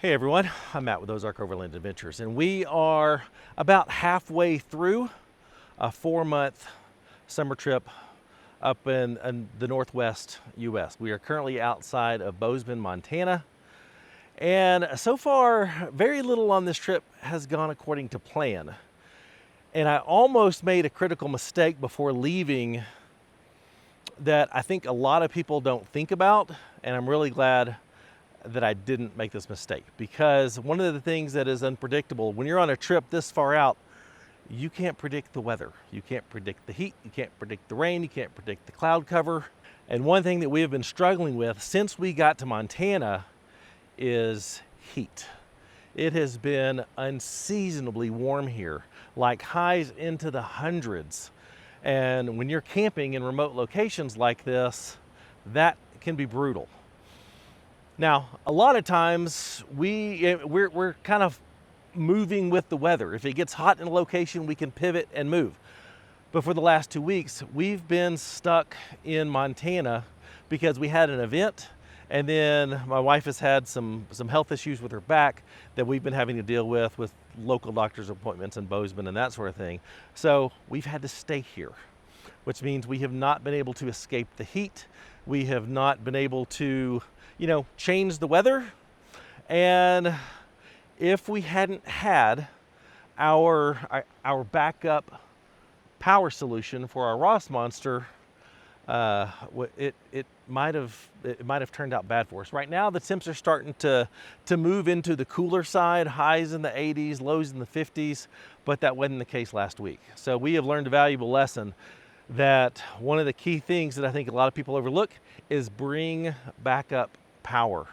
Hey everyone, I'm Matt with Ozark Overland Adventures, and we are about halfway through a 4-month summer trip up in the Northwest US. We are currently outside of Bozeman, Montana, and so far, very little on this trip has gone according to plan. And I almost made a critical mistake before leaving that I think a lot of people don't think about, and I'm really glad that I didn't make this mistake, because one of the things that is unpredictable when you're on a trip this far out, you can't predict the weather. You can't predict the heat, you can't predict the rain, you can't predict the cloud cover. And one thing that we have been struggling with since we got to Montana is heat. It has been unseasonably warm here, like highs into the hundreds. And when you're camping in remote locations like this, that can be brutal. Now, a lot of times we're kind of moving with the weather. If it gets hot in a location, we can pivot and move. But for the last 2 weeks, we've been stuck in Montana because we had an event, and then my wife has had some health issues with her back that we've been having to deal with local doctor's appointments in Bozeman and that sort of thing. So we've had to stay here, which means we have not been able to escape the heat. We have not been able to change the weather. And if we hadn't had our backup power solution for our Ross Monster, it might have turned out bad for us. Right now, the temps are starting to move into the cooler side, highs in the 80s, lows in the 50s, but that wasn't the case last week. So we have learned a valuable lesson that one of the key things that I think a lot of people overlook is bring backup power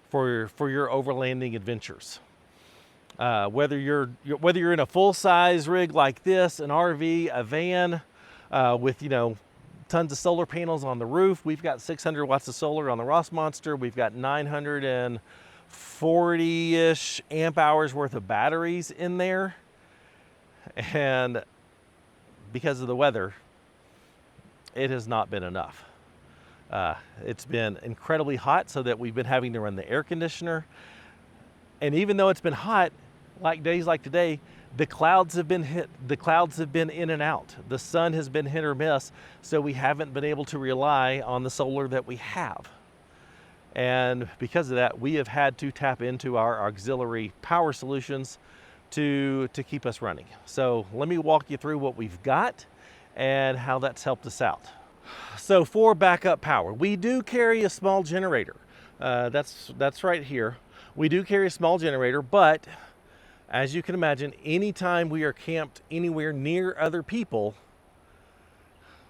for your overlanding adventures. Whether you're in a full-size rig like this, an RV, a van, with tons of solar panels on the roof. We've got 600 watts of solar on the Ross Monster. We've got 940-ish amp hours worth of batteries in there. And because of the weather, it has not been enough. It's been incredibly hot, so that we've been having to run the air conditioner. And even though it's been hot, like days like today, the clouds have been in and out. The sun has been hit or miss, so we haven't been able to rely on the solar that we have. And because of that, we have had to tap into our auxiliary power solutions to keep us running. So let me walk you through what we've got and how that's helped us out. So for backup power, we do carry a small generator. That's right here. We do carry a small generator, but as you can imagine, anytime we are camped anywhere near other people,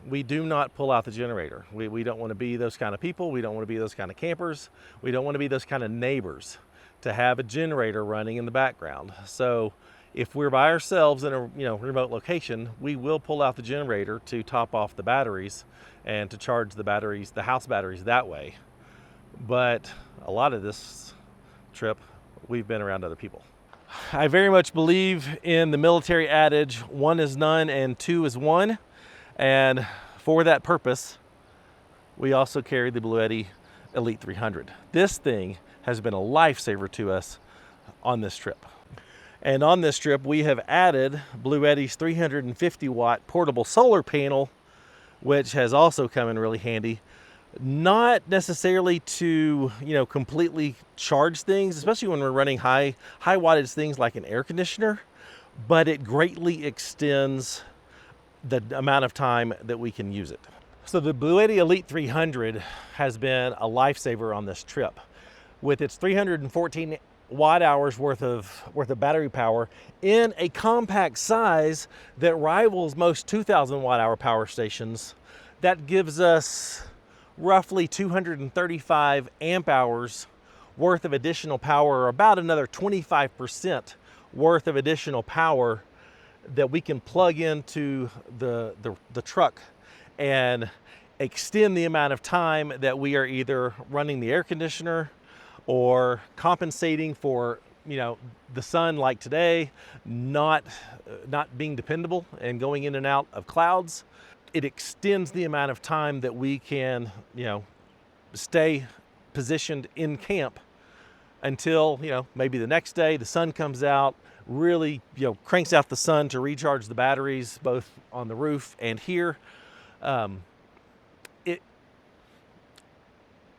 we do not pull out the generator. We don't want to be those kind of people. We don't want to be those kind of campers. We don't want to be those kind of neighbors to have a generator running in the background. So if we're by ourselves in a remote location, we will pull out the generator to top off the batteries and to charge the batteries, the house batteries, that way. But a lot of this trip, we've been around other people. I very much believe in the military adage, 1 is none and 2 is 1. And for that purpose, we also carry the Bluetti Elite 300. This thing has been a lifesaver to us on this trip. And on this trip, we have added Bluetti's 350 watt portable solar panel, which has also come in really handy. Not necessarily to, completely charge things, especially when we're running high wattage things like an air conditioner, but it greatly extends the amount of time that we can use it. So the Bluetti Elite 300 has been a lifesaver on this trip. With its 314 watt hours worth of battery power in a compact size that rivals most 2,000 watt hour power stations, that gives us roughly 235 amp hours worth of additional power, or about another 25% worth of additional power that we can plug into the truck and extend the amount of time that we are either running the air conditioner or compensating for the sun, like today, not being dependable and going in and out of clouds. It extends the amount of time that we can stay positioned in camp until, maybe the next day the sun comes out, really, cranks out the sun to recharge the batteries, both on the roof and here.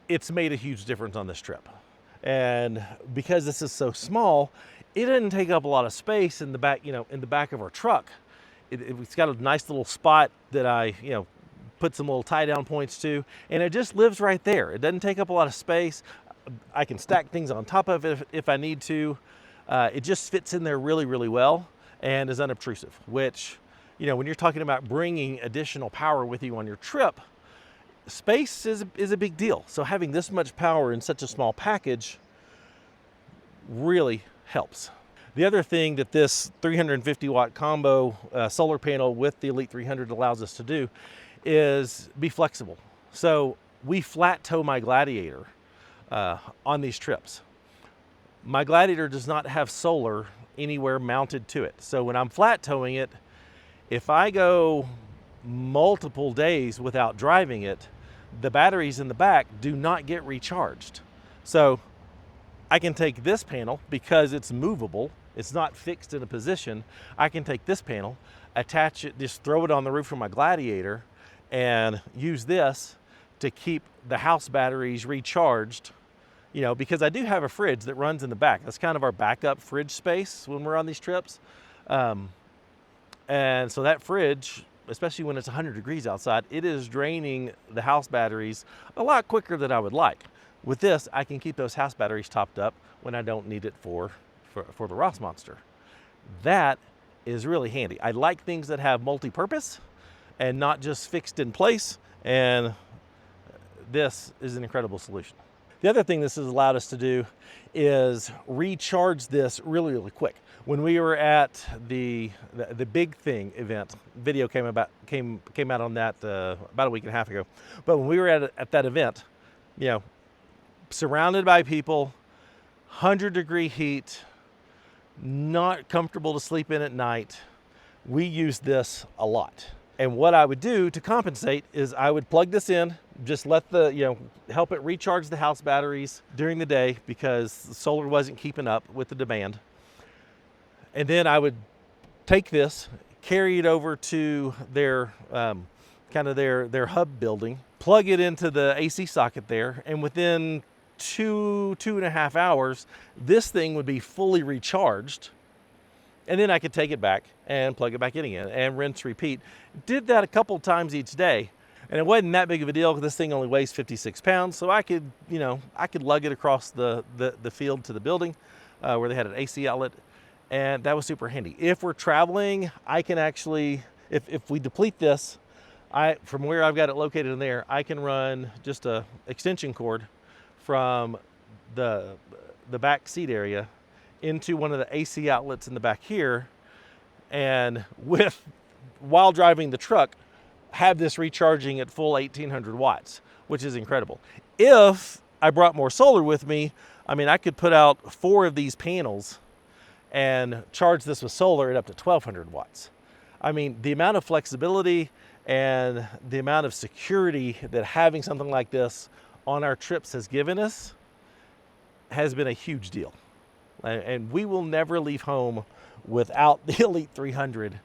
It's made a huge difference on this trip. And because this is so small, it didn't take up a lot of space in the back, in the back of our truck. It's got a nice little spot that I, put some little tie down points to, and it just lives right there. It doesn't take up a lot of space. I can stack things on top of it if I need to. It just fits in there really, really well and is unobtrusive, which, when you're talking about bringing additional power with you on your trip, space is a big deal. So having this much power in such a small package really helps. The other thing that this 350 watt combo solar panel with the Elite 300 allows us to do is be flexible. So we flat tow my Gladiator on these trips. My Gladiator does not have solar anywhere mounted to it. So when I'm flat towing it, if I go multiple days without driving it, the batteries in the back do not get recharged. So I can take this panel, because it's movable, it's not fixed in a position, I can take this panel, attach it, just throw it on the roof of my Gladiator, and use this to keep the house batteries recharged, because I do have a fridge that runs in the back. That's kind of our backup fridge space when we're on these trips. And so that fridge, especially when it's 100 degrees outside, it is draining the house batteries a lot quicker than I would like. With this, I can keep those house batteries topped up when I don't need it for the Ross Monster. That is really handy. I like things that have multi-purpose and not just fixed in place, and this is an incredible solution. The other thing this has allowed us to do is recharge this really, really quick. When we were at the Big Thing event, video came out on that about a week and a half ago. But when we were at that event, surrounded by people, 100-degree heat, not comfortable to sleep in at night, we used this a lot. And what I would do to compensate is I would plug this in, just let help it recharge the house batteries during the day, because the solar wasn't keeping up with the demand. And then I would take this, carry it over to their their hub building, plug it into the AC socket there, and within 2.5 hours, this thing would be fully recharged. And then I could take it back and plug it back in again and rinse, repeat. Did that a couple times each day. And it wasn't that big of a deal, because this thing only weighs 56 pounds. So I could, I could lug it across the field to the building where they had an AC outlet. And that was super handy. If we're traveling, I can actually, if we deplete this, from where I've got it located in there, I can run just a extension cord from the back seat area into one of the AC outlets in the back here, and while driving the truck, have this recharging at full 1800 watts, which is incredible. If I brought more solar with me, I could put out 4 of these panels and charge this with solar at up to 1200 watts. The amount of flexibility and the amount of security that having something like this on our trips has given us has been a huge deal. And we will never leave home without the Elite 300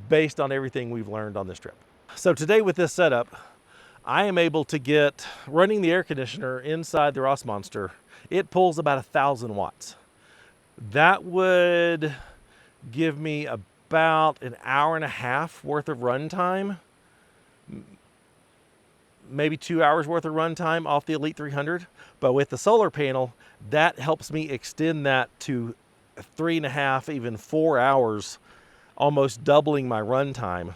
based on everything we've learned on this trip. So today with this setup, I am able to get running the air conditioner inside the Ross Monster. It pulls about 1,000 watts. That would give me about an hour and a half worth of run time, maybe 2 hours worth of run time off the Elite 300. But with the solar panel, that helps me extend that to 3.5, even 4 hours, almost doubling my run time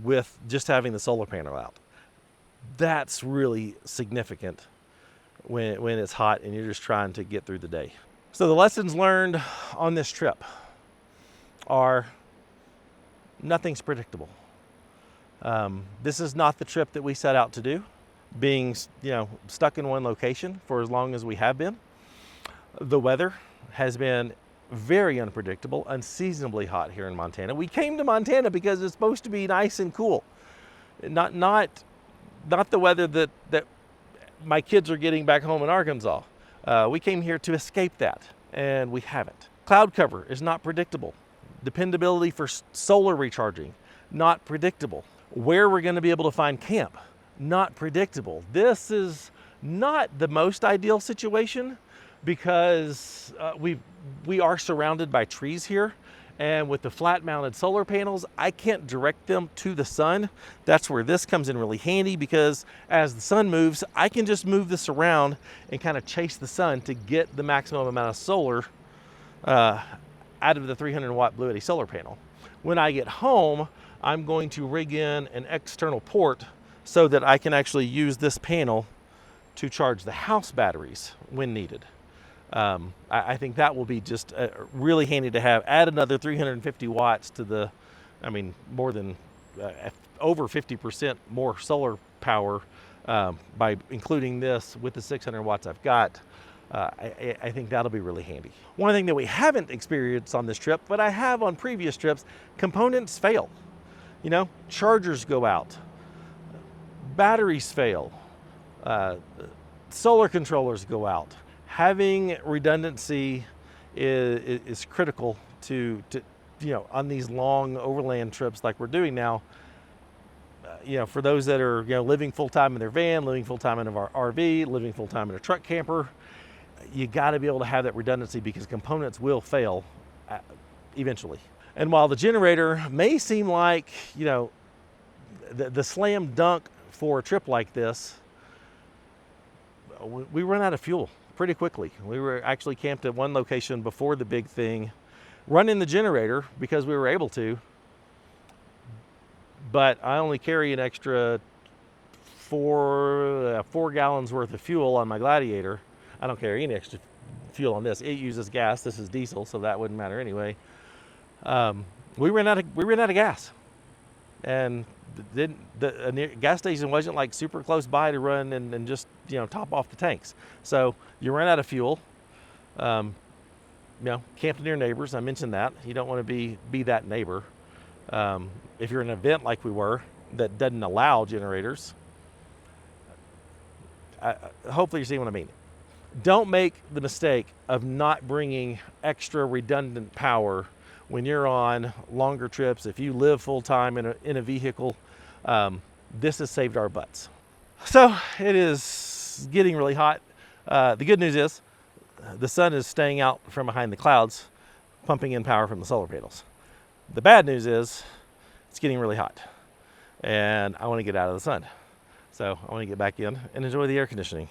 with just having the solar panel out. That's really significant when it's hot and you're just trying to get through the day. So the lessons learned on this trip are nothing's predictable. This is not the trip that we set out to do, being stuck in one location for as long as we have been. The weather has been very unpredictable, unseasonably hot here in Montana. We came to Montana because it's supposed to be nice and cool, not the weather that my kids are getting back home in Arkansas. We came here to escape that, and we haven't. Cloud cover is not predictable. Dependability for solar recharging, not predictable. Where we're going to be able to find camp, not predictable. This is not the most ideal situation because we are surrounded by trees here, and with the flat mounted solar panels, I can't direct them to the sun. That's where this comes in really handy, because as the sun moves, I can just move this around and kind of chase the sun to get the maximum amount of solar out of the 300 watt Bluetti solar panel. When I get home, I'm going to rig in an external port so that I can actually use this panel to charge the house batteries when needed. I think that will be just really handy to have. Add another 350 watts to the, I mean, more than over 50% more solar power by including this with the 600 watts I've got. I think that'll be really handy. One thing that we haven't experienced on this trip, but I have on previous trips, components fail. You know, chargers go out, batteries fail, solar controllers go out. Having redundancy is critical to you know, on these long overland trips like we're doing now. You know, for those that are, you know, living full time in their van, living full time in our RV, living full time in a truck camper, you got to be able to have that redundancy, because components will fail eventually. And while the generator may seem like, you know, the slam dunk for a trip like this, we run out of fuel pretty quickly. We were actually camped at one location before the big thing, running the generator because we were able to, but I only carry an extra 4 gallons worth of fuel on my Gladiator. I don't carry any extra fuel on this. It uses gas. This is diesel, so that wouldn't matter anyway. We ran out of gas, and the gas station wasn't like super close by to run and just, you know, top off the tanks. So you run out of fuel. You know, camping near neighbors, I mentioned that. You don't want to be that neighbor. If you're in an event like we were that doesn't allow generators, hopefully you're seeing what I mean. Don't make the mistake of not bringing extra redundant power when you're on longer trips. If you live full time in a vehicle, this has saved our butts. So it is getting really hot. The good news is the sun is staying out from behind the clouds, pumping in power from the solar panels. The bad news is it's getting really hot, and I want to get out of the sun. So I want to get back in and enjoy the air conditioning.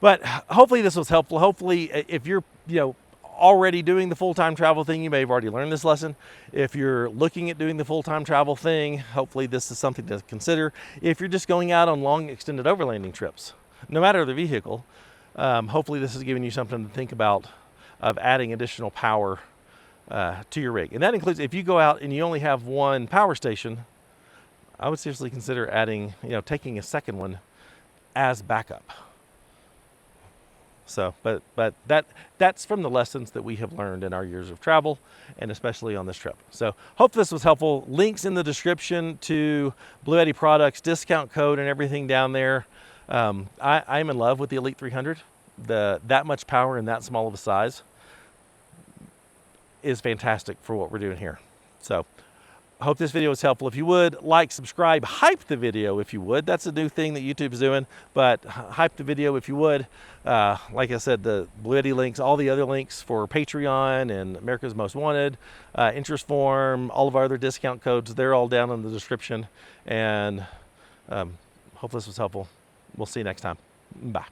But hopefully this was helpful. Hopefully, if you're, you know, already doing the full-time travel thing, you may have already learned this lesson. If you're looking at doing the full-time travel thing, hopefully this is something to consider. If you're just going out on long extended overlanding trips, no matter the vehicle, hopefully this is giving you something to think about of adding additional power to your rig. And that includes if you go out and you only have one power station, I would seriously consider adding, you know, taking a second one as backup. So, but that's from the lessons that we have learned in our years of travel, and especially on this trip. So hope this was helpful. Links in the description to Bluetti products, discount code, and everything down there. I'm in love with the Elite 300. That much power in that small of a size is fantastic for what we're doing here. So I hope this video was helpful. If you would, like, subscribe, hype the video if you would. That's a new thing that YouTube's doing, but hype the video if you would. Like I said, the Bluetti links, all the other links for Patreon and America's Most Wanted, interest form, all of our other discount codes, they're all down in the description. And hope this was helpful. We'll see you next time. Bye.